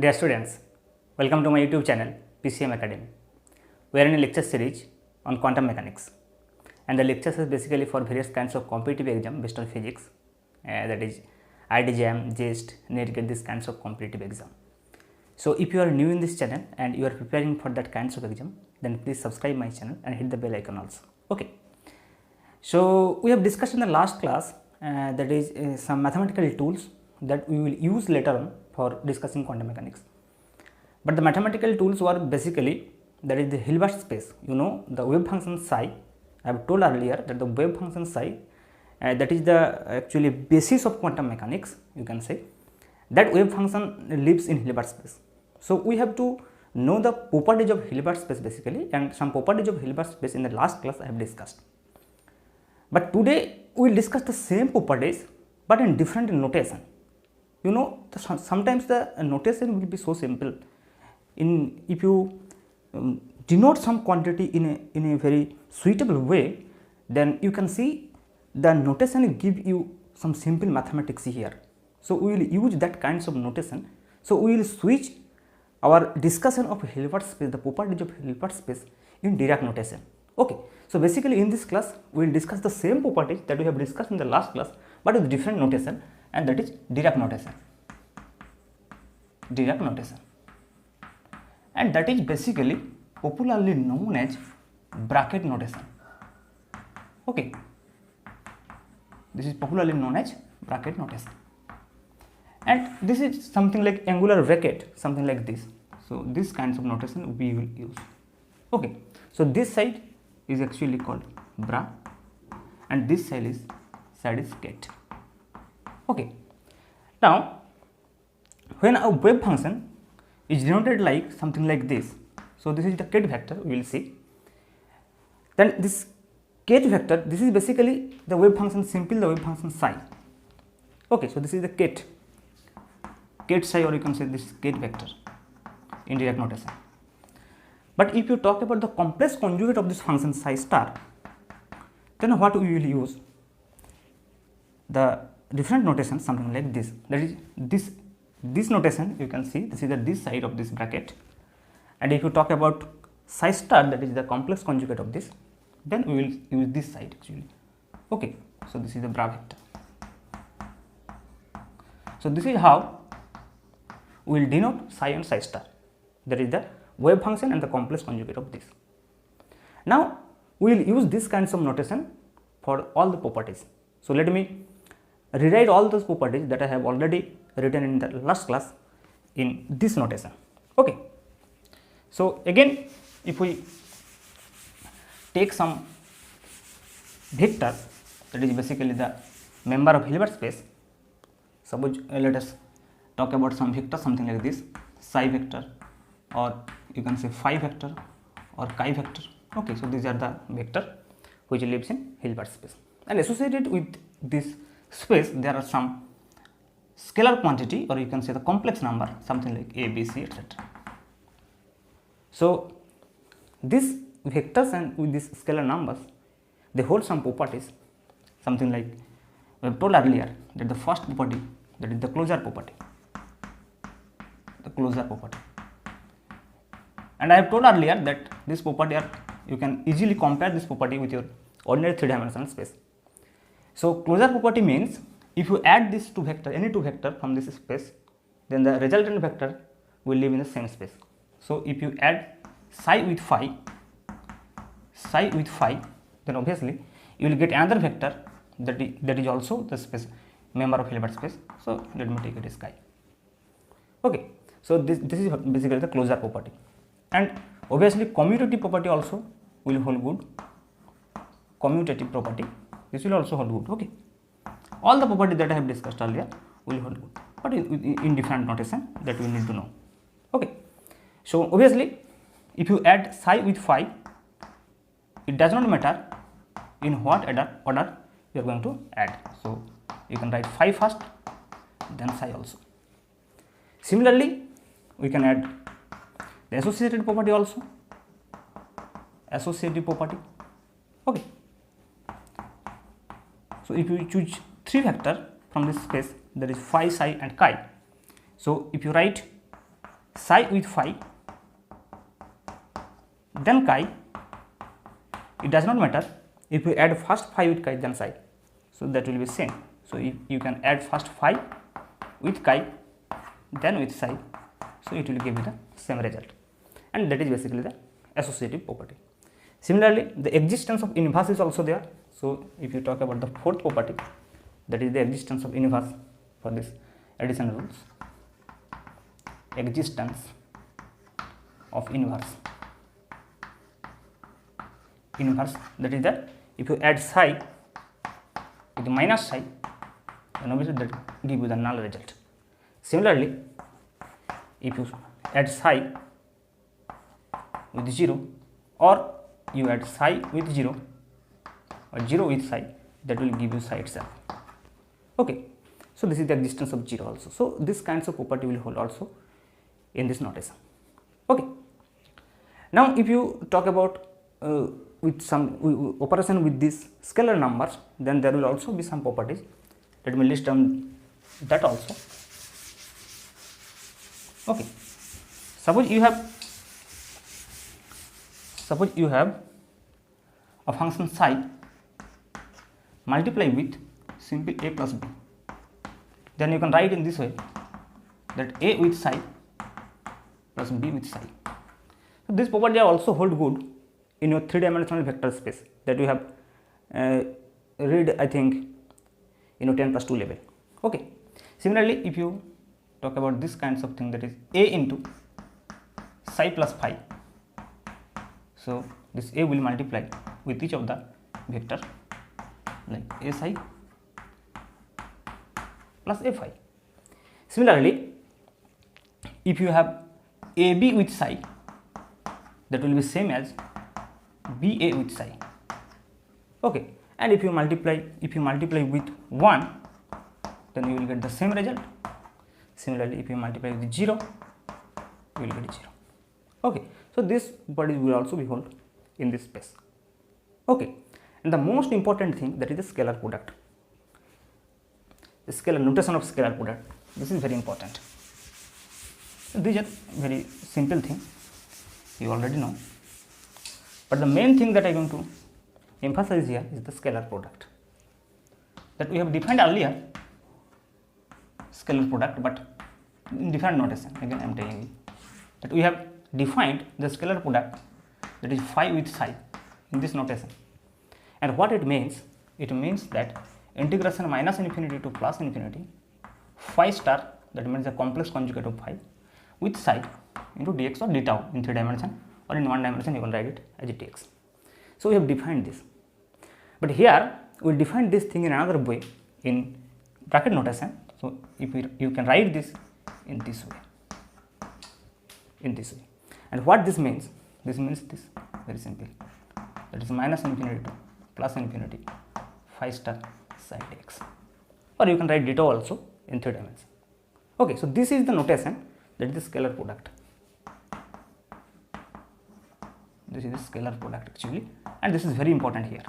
Dear students, welcome to my YouTube channel PCM Academy. We are in a lecture series on quantum mechanics, and the lectures is basically for various kinds of competitive exam based on physics, that is IDJM, JEST, neet, get these kinds of competitive exam. So if you are new in this channel and you are preparing for that kinds of exam, then please subscribe my channel and hit the bell icon also. Okay. So we have discussed in the last class that is some mathematical tools that we will use later on for discussing quantum mechanics. But the mathematical tools were basically, that is the Hilbert space, the wave function psi. I have told earlier that the wave function psi, that is the actually basis of quantum mechanics, you can say. That wave function lives in Hilbert space. So we have to know the properties of Hilbert space basically, and some properties of Hilbert space in the last class I have discussed. But today we will discuss the same properties but in different notation. Sometimes the notation will be so simple. If you denote some quantity in a very suitable way, then you can see the notation will give you some simple mathematics here. So we will use that kinds of notation. So we will switch our discussion of Hilbert space, the properties of Hilbert space, in Dirac notation. Okay. So basically in this class we will discuss the same properties that we have discussed in the last class, but with different notation, and that is Dirac notation. Dirac notation, and that is basically popularly known as bracket notation. Okay, this is popularly known as bracket notation, and this is something like angular bracket, something like this. So this kinds of notation we will use. Okay, so this side is actually called bra, and this side is ket. Okay, now when a wave function is denoted like something like this, so this is the ket vector, we will see. Then this ket vector, this is basically the wave function, simple the wave function psi. Okay, so this is the ket psi, or you can say this ket vector in Dirac notation. But if you talk about the complex conjugate of this function psi star, then what we will use? The different notation, something like this. That is this notation, you can see this is this side of this bracket, and if you talk about psi star, that is the complex conjugate of this, then we will use this side actually. Okay, so this is the bra vector. So this is how we will denote psi and psi star, that is the wave function and the complex conjugate of this. Now we will use this kinds of notation for all the properties. So let me rewrite all those properties that I have already written in the last class in this notation. Okay, so again, if we take some vector, that is basically the member of Hilbert space, suppose let us talk about some vector, something like this, psi vector, or you can say phi vector or chi vector. Okay, so these are the vector which lives in Hilbert space, and associated with this space there are some scalar quantity, or you can say the complex number, something like a, b, c, etc. So these vectors and with these scalar numbers, they hold some properties, something like we have told earlier that the first property, that is the closure property, and I have told earlier that this property you can easily compare this property with your ordinary 3-dimensional space. So closure property means if you add these two vector, any two vector from this space, then the resultant vector will live in the same space. So if you add psi with phi, then obviously you will get another vector that is also the space member of Hilbert space. So let me take it as chi. Okay, so this is basically the closure property, and obviously commutative property also will hold good. Commutative property, this will also hold good. Okay, all the properties that I have discussed earlier will hold good, but in different notation that we need to know. Okay, so obviously if you add psi with phi, it does not matter in what order you are going to add. So you can write phi first, then psi also. Similarly, we can add the associated property also, associative property. Okay, so if you choose 3 vector from this space, that is phi, psi and chi. So if you write psi with phi, then chi. It does not matter if you add first phi with chi then psi, so that will be same. So if you can add first phi with chi then with psi, so it will give you the same result, and that is basically the associative property. Similarly, the existence of inverse is also there. So if you talk about the fourth property, that is the existence of inverse for this addition rules. Existence of inverse, that is that if you add psi with minus psi, then obviously that give you the null result. Similarly, if you add psi with 0 or you add psi with 0 or 0 with psi, that will give you psi itself. Okay, so this is the existence of 0 also. So this kinds of property will hold also in this notation. Okay, now if you talk about with some operation with these scalar numbers, then there will also be some properties. Let me list down that also. Okay, suppose you have a function psi multiply with simple a plus b, then you can write in this way that a with psi plus b with psi. So this property also hold good in your 3-dimensional vector space that you have read, I think, in your 10+2 level. Okay. Similarly, if you talk about this kinds of thing, that is a into psi plus phi, so this a will multiply with each of the vector like a psi plus a phi. Similarly, if you have ab with psi, that will be same as ba with psi. Okay, and if you multiply with 1, then you will get the same result. Similarly, if you multiply with 0, you will get 0. Okay, so this body will also be held in this space. Okay, and the most important thing, that is the scalar product, the scalar notation of scalar product. This is very important. These are very simple thing, you already know, but the main thing that I am going to emphasize here is the scalar product, that we have defined earlier scalar product, but in different notation. Again I am telling you that we have defined the scalar product, that is phi with psi, in this notation. And what it means that integration minus infinity to plus infinity phi star, that means the complex conjugate of phi, with psi into dx or d tau in 3 dimension, or in 1 dimension you can write it as dx. So we have defined this, but here we will define this thing in another way, in bracket notation. So if you can write this in this way, and what this means, this very simple, that is minus infinity to plus infinity phi star psi dx, or you can write d tau also in 3 dimensions. Okay, so this is the notation, that is the scalar product. This is the scalar product actually, and this is very important here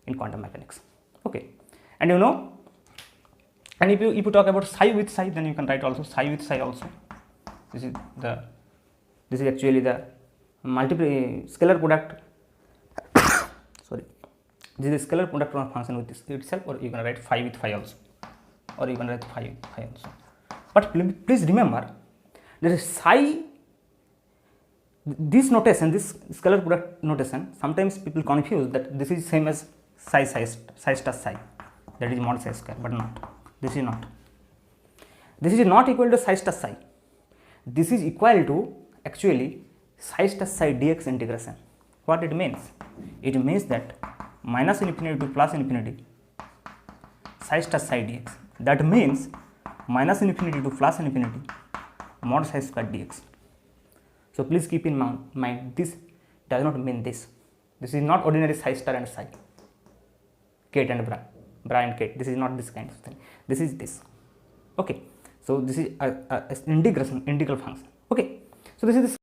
in quantum mechanics. Okay, and you know, and if you talk about psi with psi, then you can write also psi with psi also. This is actually the scalar product. Sorry, this is scalar product of a function with this itself, or you can write phi with phi also, or you can write phi with phi also. But please remember that psi, this notation, this scalar product notation, sometimes people confuse that this is same as psi star psi, that is mod psi square, but not. This is not. This is not equal to psi star psi. This is equal to actually psi star psi dx integration. What it means? It means that minus infinity to plus infinity psi star psi dx. That means minus infinity to plus infinity mod psi square dx. So please keep in mind, this does not mean this. This is not ordinary psi star and psi, Kate and bra and Kate. This is not this kind of thing. This is this. Okay, so this is a integral function. Okay, so this is this